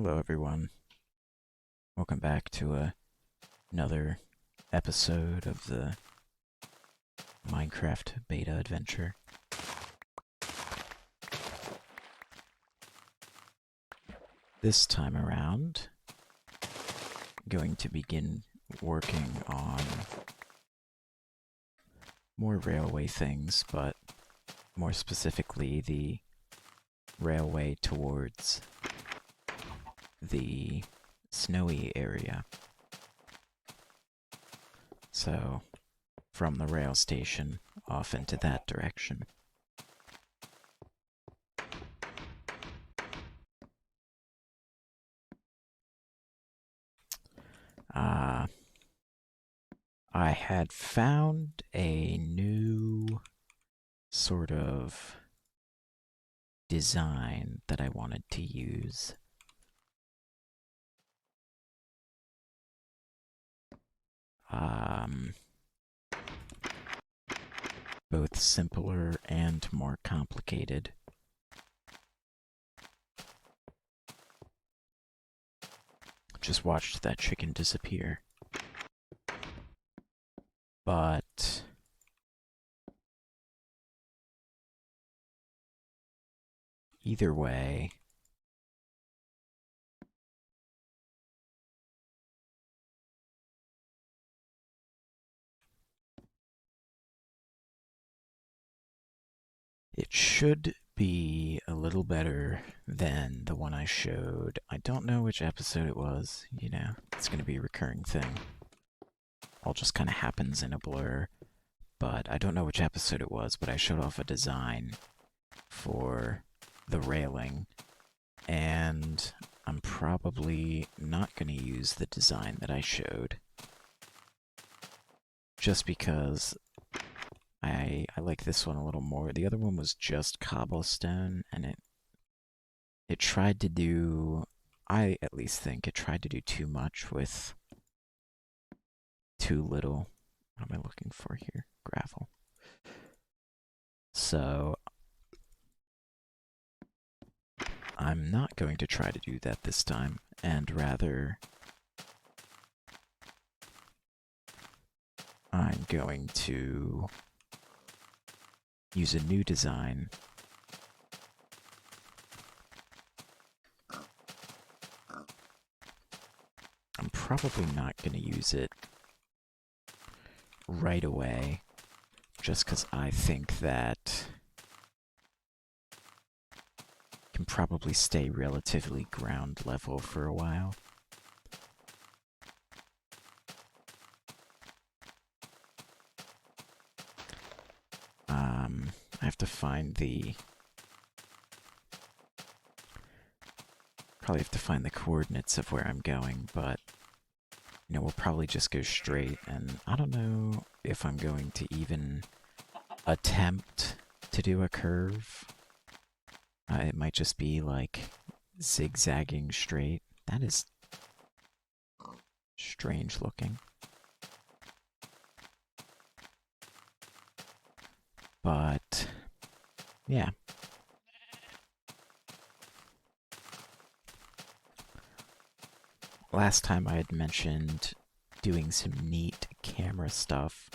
Hello, everyone. Welcome back to another episode of the Minecraft beta adventure. This time around, I'm going to begin working on more railway things, but more specifically the railway towards the snowy area. So, from the rail station off into that direction. I had found a new sort of design that I wanted to use. Both simpler and more complicated. Just watched that chicken disappear. But either way, it should be a little better than the one I showed. I don't know which episode it was, it's going to be a recurring thing. All just kind of happens in a blur. But I don't know which episode it was, but I showed off a design for the railing, and I'm probably not going to use the design that I showed, just because I like this one a little more. The other one was just cobblestone, and it tried to do, I at least think it tried to do too much with too little. What am I looking for here? Gravel. So I'm not going to try to do that this time, and rather I'm going to use a new design. I'm probably not going to use it right away, just because I think that can probably stay relatively ground level for a while. I have to find probably have to find the coordinates of where I'm going, but we'll probably just go straight, and I don't know if I'm going to even attempt to do a curve. It might just be like zigzagging straight. That is strange looking. But yeah. Last time I had mentioned doing some neat camera stuff.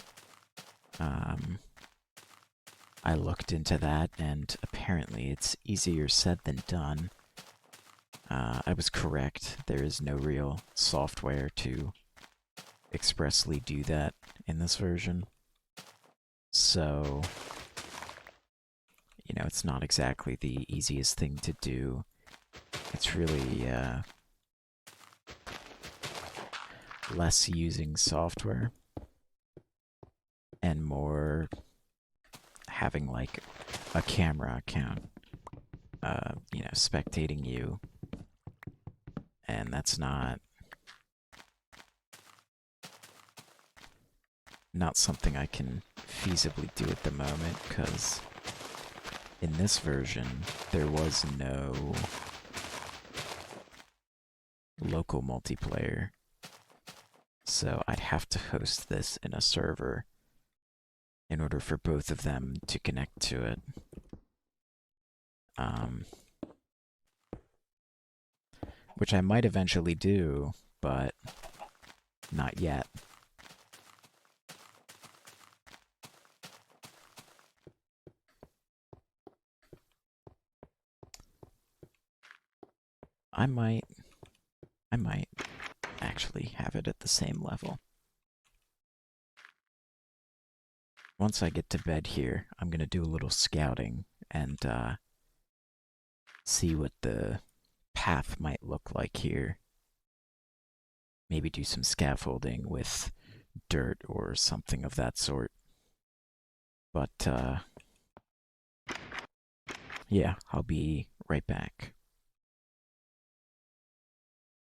I looked into that, and apparently it's easier said than done. I was correct. There is no real software to expressly do that in this version. So, it's not exactly the easiest thing to do. It's really less using software and more having like a camera account, spectating you. And that's not something I can feasibly do at the moment, because in this version there was no local multiplayer. So I'd have to host this in a server in order for both of them to connect to it. which I might eventually do, but not yet. I might actually have it at the same level. Once I get to bed here, I'm gonna do a little scouting and see what the path might look like here. Maybe do some scaffolding with dirt or something of that sort. But yeah, I'll be right back.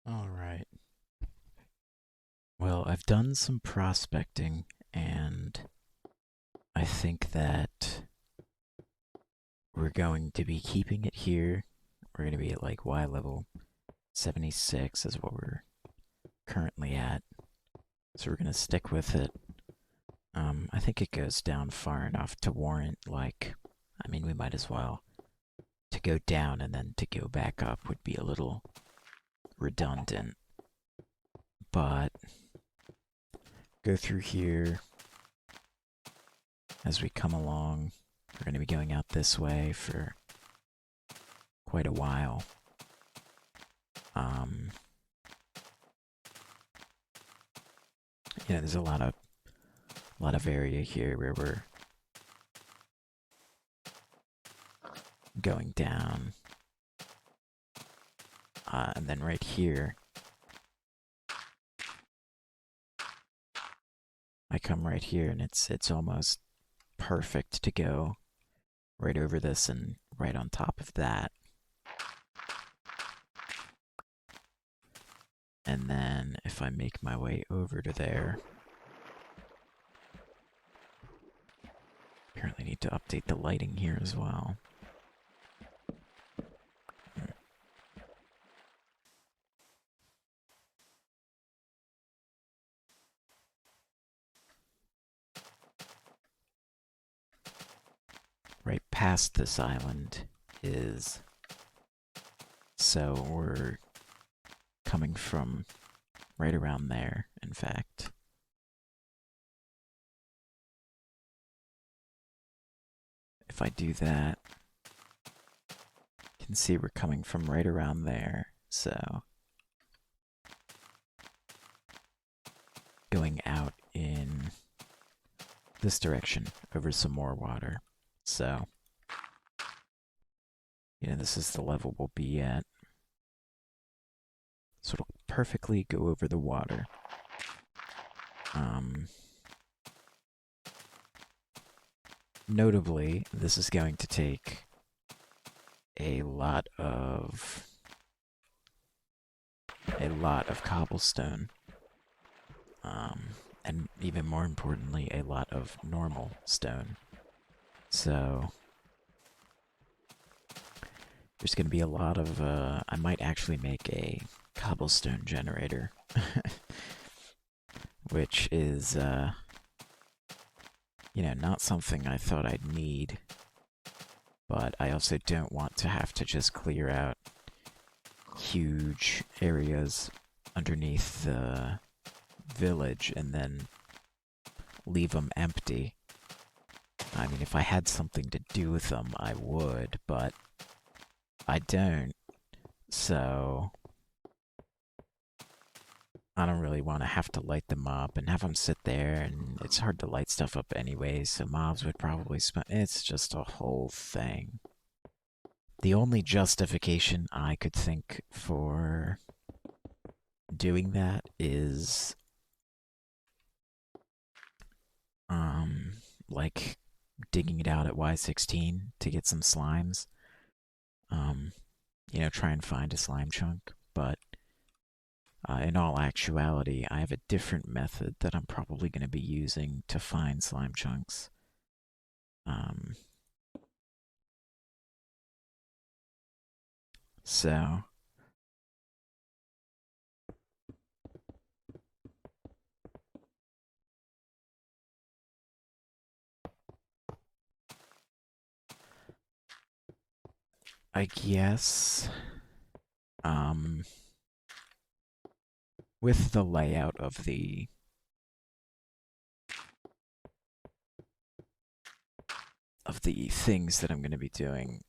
All right. Well, I've done some prospecting, and I think that we're going to be keeping it here. We're going to be at like Y level 76 is what we're currently at. So we're going to stick with it. I think it goes down far enough to warrant, like, I mean, we might as well. To go down and then to go back up would be a little redundant. But go through here as we come along. We're going to be going out this way for quite a while. There's a lot of area here where we're going down. And then right here, I come right here and it's almost perfect to go right over this and right on top of that. And then if I make my way over to there, apparently need to update the lighting here as well. Right past this island is, so we're coming from right around there, in fact. If I do that, you can see we're coming from right around there, so going out in this direction over some more water. So, this is the level we'll be at. So it'll perfectly go over the water. Notably, this is going to take a lot of cobblestone. And even more importantly, a lot of normal stone. So there's going to be a lot of, I might actually make a cobblestone generator, which is, not something I thought I'd need, but I also don't want to have to just clear out huge areas underneath the village and then leave them empty. I mean, if I had something to do with them, I would, but I don't. So I don't really want to have to light them up and have them sit there, and it's hard to light stuff up anyway, so mobs would probably spend. It's just a whole thing. The only justification I could think for doing that is like digging it out at Y16 to get some slimes. Try and find a slime chunk, but in all actuality, I have a different method that I'm probably going to be using to find slime chunks. So I guess, with the layout of the things that I'm going to be doing,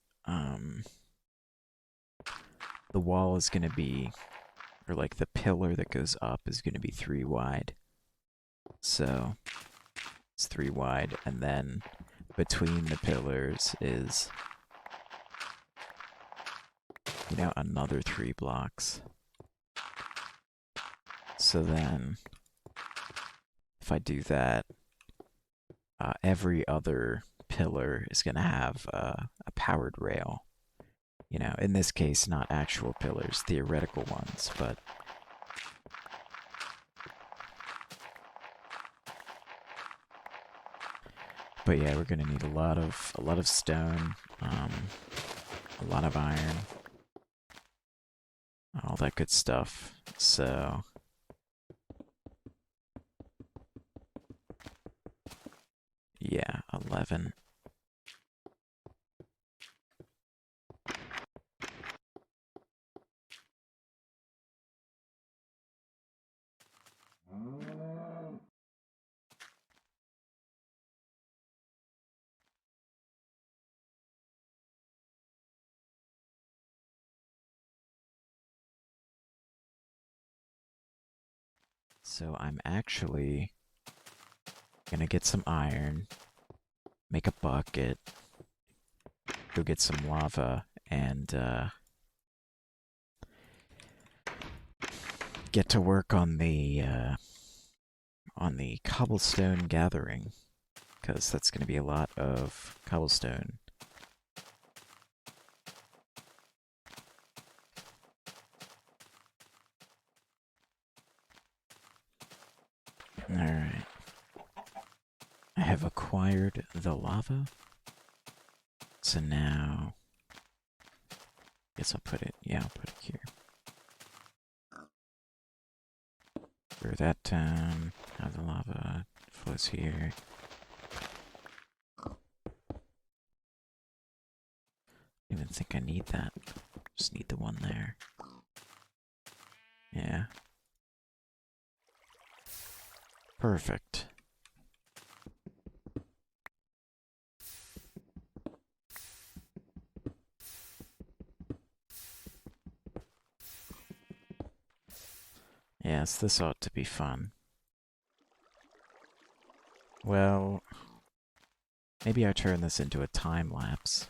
the wall is going to be, or like the pillar that goes up is going to be 3 wide. So it's 3 wide, and then between the pillars is, another 3 blocks. So then, if I do that, every other pillar is going to have a powered rail. In this case, not actual pillars, theoretical ones, but yeah, we're gonna need a lot of stone, a lot of iron, all that good stuff. So yeah, 11. So I'm actually gonna get some iron, make a bucket, go get some lava, and get to work on the cobblestone gathering, because that's gonna be a lot of cobblestone. Alright. I have acquired the lava. So now, guess I'll put it here. For that time, how the lava flows here. I don't even think I need that. Just need the one there. Yeah. Perfect. Yes, this ought to be fun. Well, maybe I turn this into a time lapse.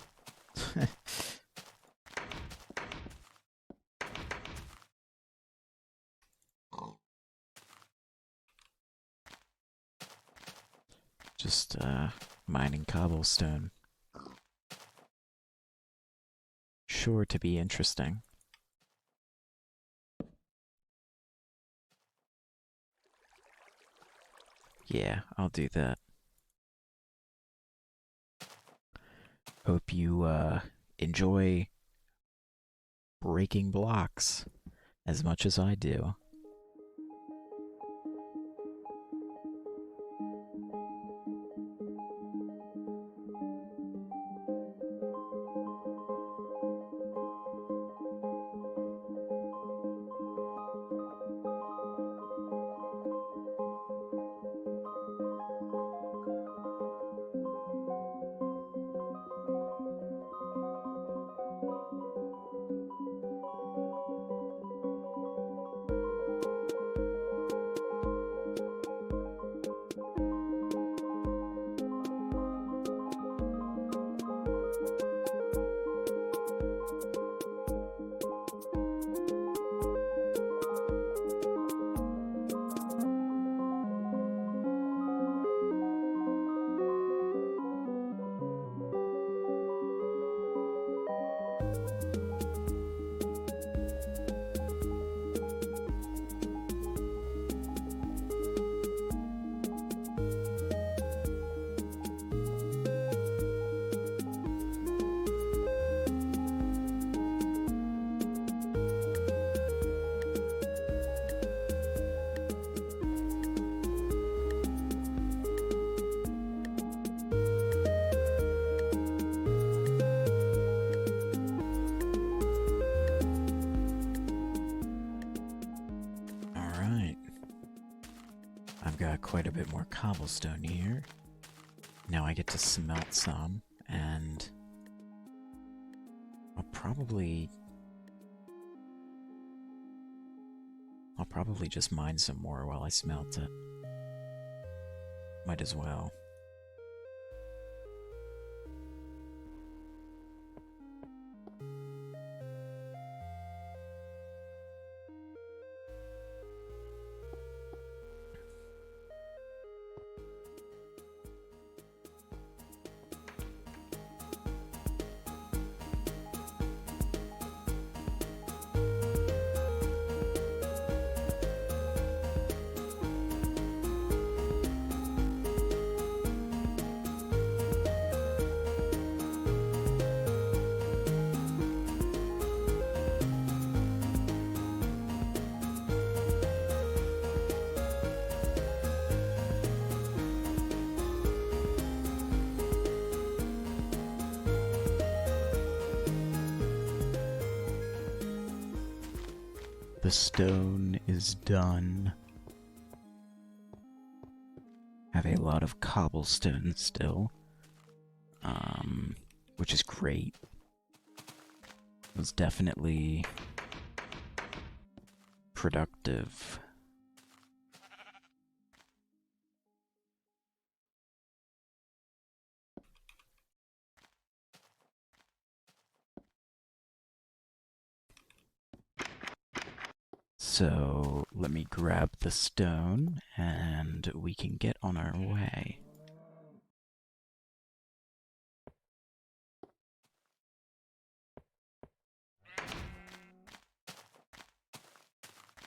Just mining cobblestone. Sure to be interesting. Yeah, I'll do that. Hope you enjoy breaking blocks as much as I do. I've got quite a bit more cobblestone here. Now I get to smelt some, and I'll probably just mine some more while I smelt it. Might as well. The stone is done. Have a lot of cobblestone still, which is great. It was definitely productive. So let me grab the stone and we can get on our way.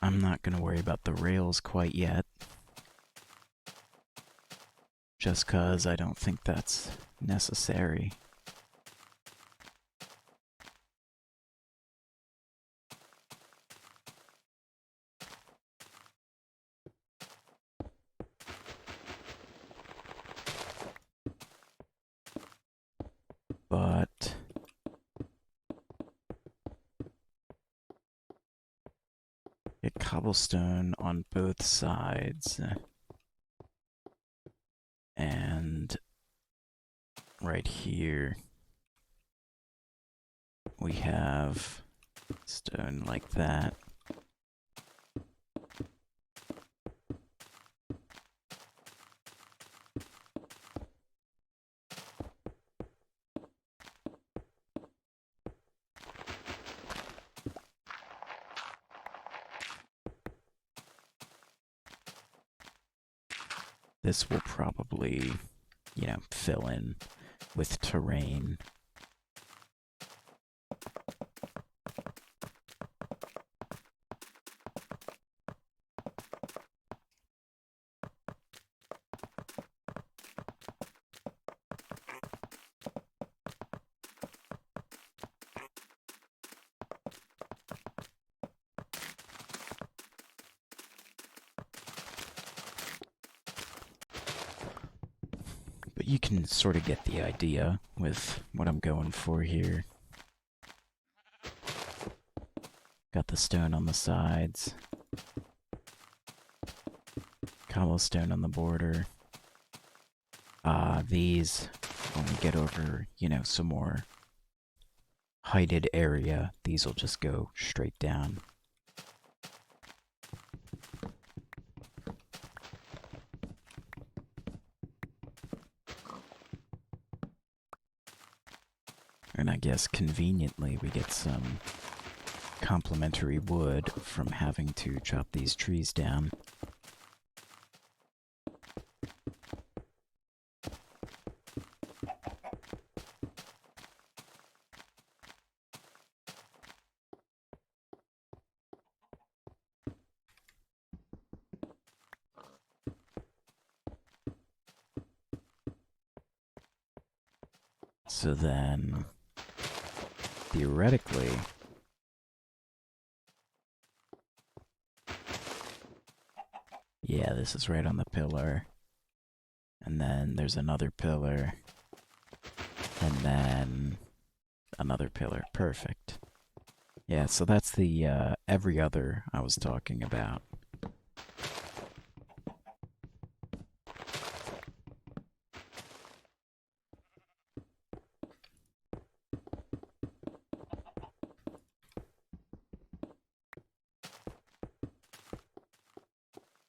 I'm not going to worry about the rails quite yet, just 'cause I don't think that's necessary. But get cobblestone on both sides. And right here we have stone like that. This will probably, fill in with terrain. But you can sort of get the idea with what I'm going for here. Got the stone on the sides. Cobblestone on the border. These, when we get over, some more heighted area, these will just go straight down. And I guess conveniently we get some complementary wood from having to chop these trees down. So then, theoretically, yeah, this is right on the pillar. And then there's another pillar. And then another pillar. Perfect. Yeah, so that's the every other I was talking about.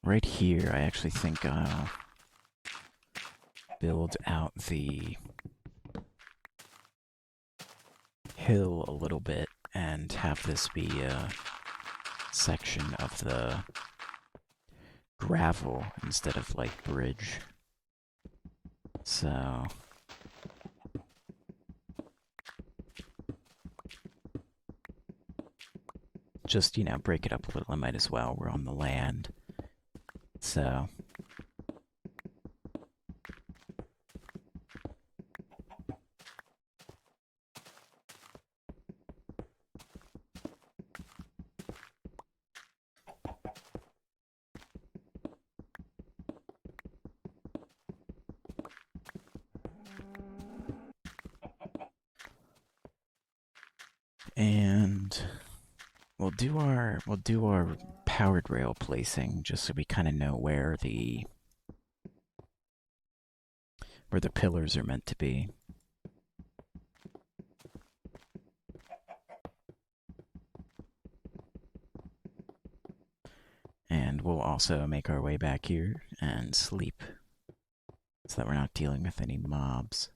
right here, I actually think I'll build out the hill a little bit and have this be a section of the gravel instead of like bridge. So just, break it up a little. I might as well. We're on the land. So and we'll do our powered rail placing just so we kind of know where the pillars are meant to be. And we'll also make our way back here and sleep so that we're not dealing with any mobs.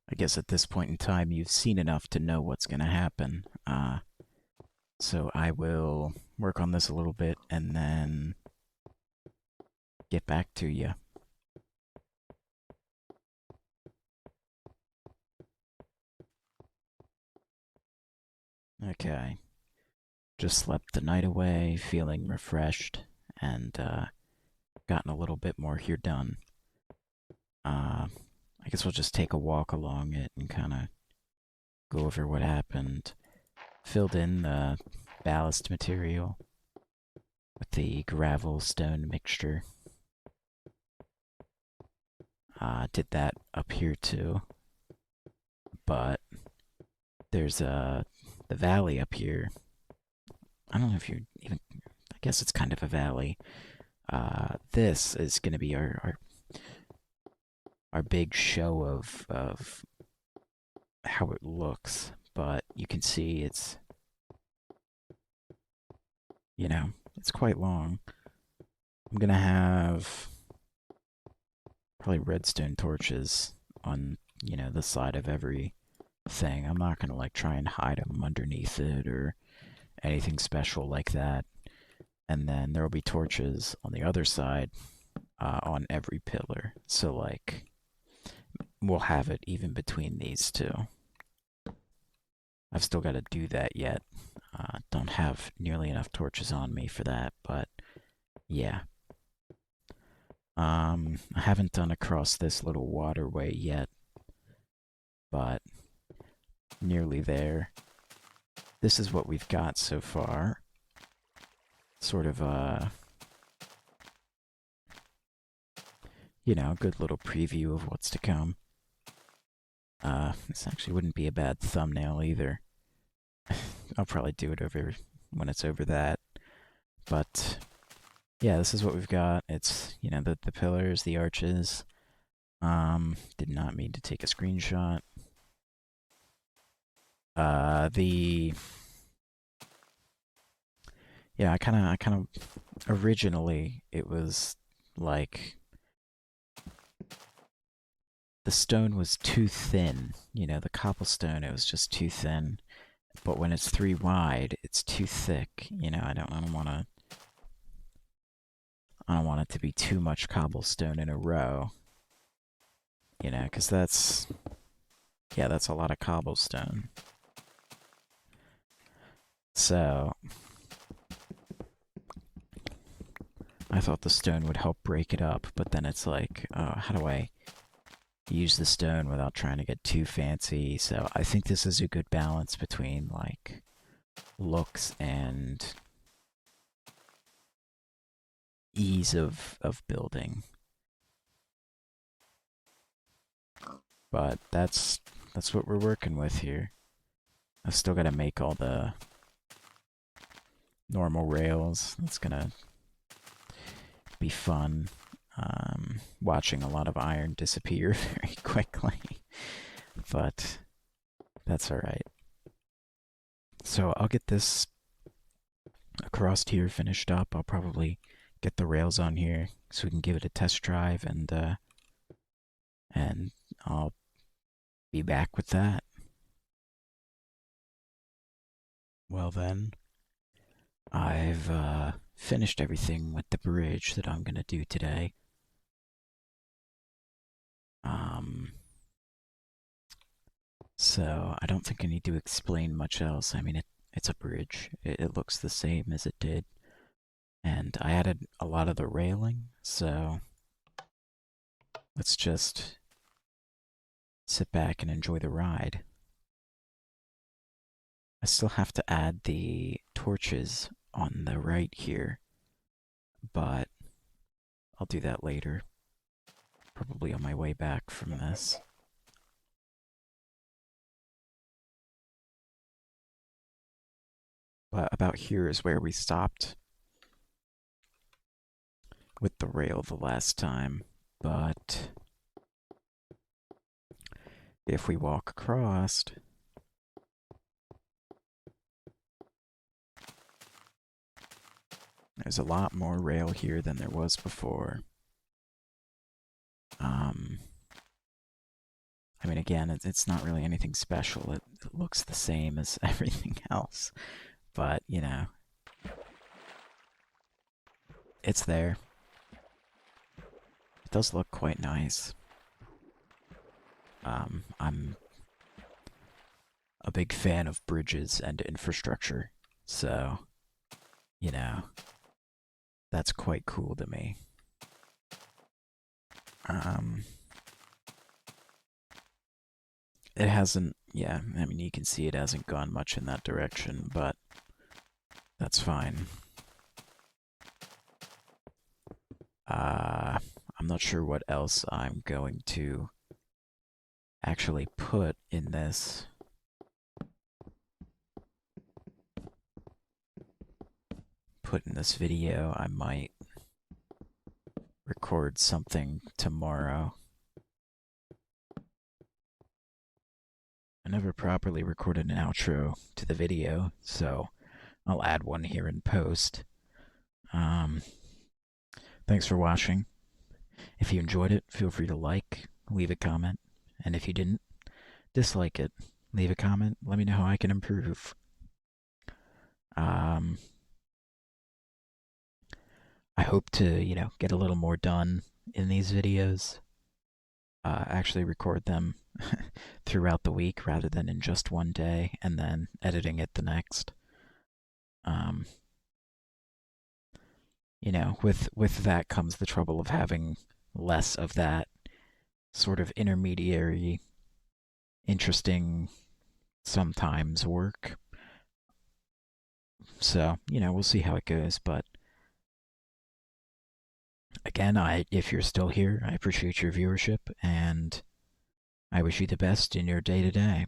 I guess at this point in time, you've seen enough to know what's going to happen. So I will work on this a little bit and then get back to you. Okay. Just slept the night away, feeling refreshed, and gotten a little bit more here done. I guess we'll just take a walk along it and kind of go over what happened. Filled in the ballast material with the gravel stone mixture. Did that up here too. But there's the valley up here. I don't know if you even. I guess it's kind of a valley. This is going to be our big show of how it looks, but you can see it's it's quite long. I'm gonna have probably redstone torches on the side of every thing. I'm not gonna like try and hide them underneath it or anything special like that. And then there will be torches on the other side on every pillar. So like we'll have it even between these two. I've still got to do that yet. Don't have nearly enough torches on me for that, but yeah. I haven't done across this little waterway yet, but nearly there. This is what we've got so far. Sort of a good little preview of what's to come. This actually wouldn't be a bad thumbnail either. I'll probably do it over when it's over that. But yeah, this is what we've got. It's, the pillars, the arches. Did not mean to take a screenshot. I kind of originally it was like the stone was too thin. The cobblestone, it was just too thin. But when it's 3 wide, it's too thick. I don't want it to be too much cobblestone in a row. Because that's a lot of cobblestone. So I thought the stone would help break it up, but then it's like, how do I use the stone without trying to get too fancy. So I think this is a good balance between like looks and ease of building. But that's what we're working with here. I've still got to make all the normal rails. That's gonna be fun. Watching a lot of iron disappear very quickly, but that's all right. So I'll get this across here finished up. I'll probably get the rails on here so we can give it a test drive, and I'll be back with that. Well then, I've finished everything with the bridge that I'm gonna do today. Um, so I don't think I need to explain much else. I mean, it's a bridge. It looks the same as it did. And I added a lot of the railing, so let's just sit back and enjoy the ride. I still have to add the torches on the right here, but I'll do that later. Probably on my way back from this. But about here is where we stopped with the rail the last time. But if we walk across, there's a lot more rail here than there was before. I mean, again, it's not really anything special. It looks the same as everything else. But, you know, it's there. It does look quite nice. I'm a big fan of bridges and infrastructure, so, you know, that's quite cool to me. It hasn't, yeah, I mean, you can see it hasn't gone much in that direction, but that's fine. I'm not sure what else I'm going to actually put in this. Put in this video. I might record something tomorrow. I never properly recorded an outro to the video, so I'll add one here in post. Thanks for watching. If you enjoyed it, feel free to like, leave a comment, and if you didn't, dislike it. Leave a comment, let me know how I can improve. I hope to, you know, get a little more done in these videos. Actually record them throughout the week rather than in just one day and then editing it the next. You know, with that comes the trouble of having less of that sort of intermediary, interesting, sometimes work. So, you know, we'll see how it goes, but again, if you're still here, I appreciate your viewership and I wish you the best in your day to day.